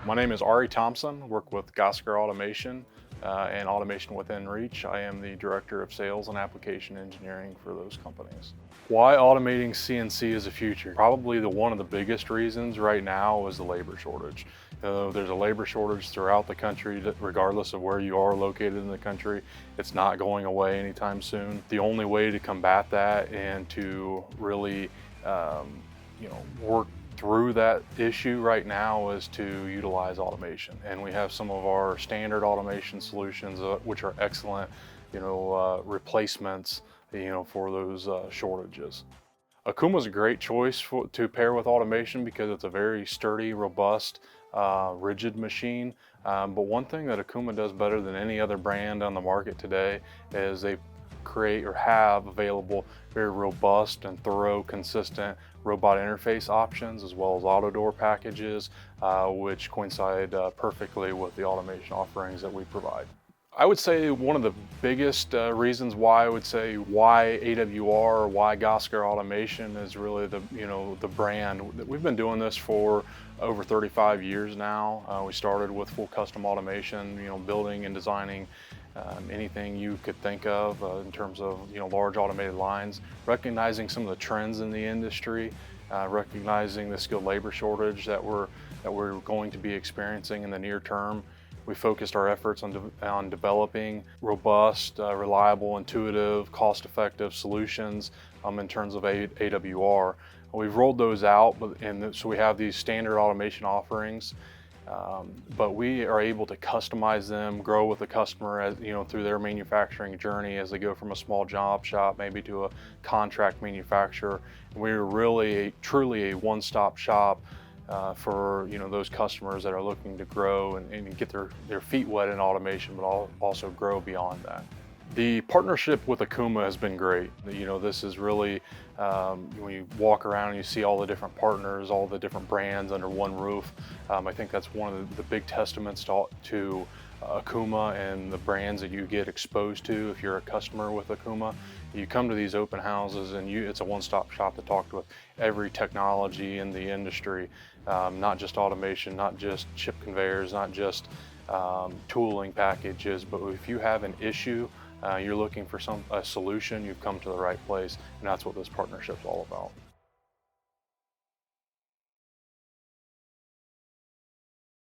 My name is Ari Thompson, work with Gosiger Automation and Automation Within Reach. I am the Director of Sales and Application Engineering for those companies. Why automating CNC is the future? Probably one of the biggest reasons right now is the labor shortage. There's a labor shortage throughout the country, regardless of where you are located in the country. It's not going away anytime soon. The only way to combat that and to really work through that issue right now is to utilize automation. And we have some of our standard automation solutions, which are excellent, replacements, for those shortages. Okuma is a great choice to pair with automation because it's a very sturdy, robust, rigid machine. But one thing that Okuma does better than any other brand on the market today is they create or have available very robust and thorough, consistent robot interface options, as well as auto door packages, which coincide perfectly with the automation offerings that we provide. I would say one of the biggest reasons why why AWR or why Gosiger Automation is really the brand. We've been doing this for over 35 years now. We started with full custom automation, building and designing anything you could think of in terms of large automated lines, recognizing some of the trends in the industry, recognizing the skilled labor shortage that we're going to be experiencing in the near term. We focused our efforts on developing robust, reliable, intuitive, cost-effective solutions in terms of AWR. We've rolled those out, so we have these standard automation offerings, but we are able to customize them, grow with the customer as through their manufacturing journey as they go from a small job shop maybe to a contract manufacturer. We're really truly a one-stop shop for those customers that are looking to grow and get their feet wet in automation, but also grow beyond that. The partnership with Okuma has been great. This is really, when you walk around and you see all the different partners, all the different brands under one roof, I think that's one of the big testaments to Okuma and the brands that you get exposed to if you're a customer with Okuma. You come to these open houses and it's a one-stop shop to talk with every technology in the industry, not just automation, not just chip conveyors, not just tooling packages, but if you have an issue, you're looking for a solution, you've come to the right place, and that's what this partnership's all about.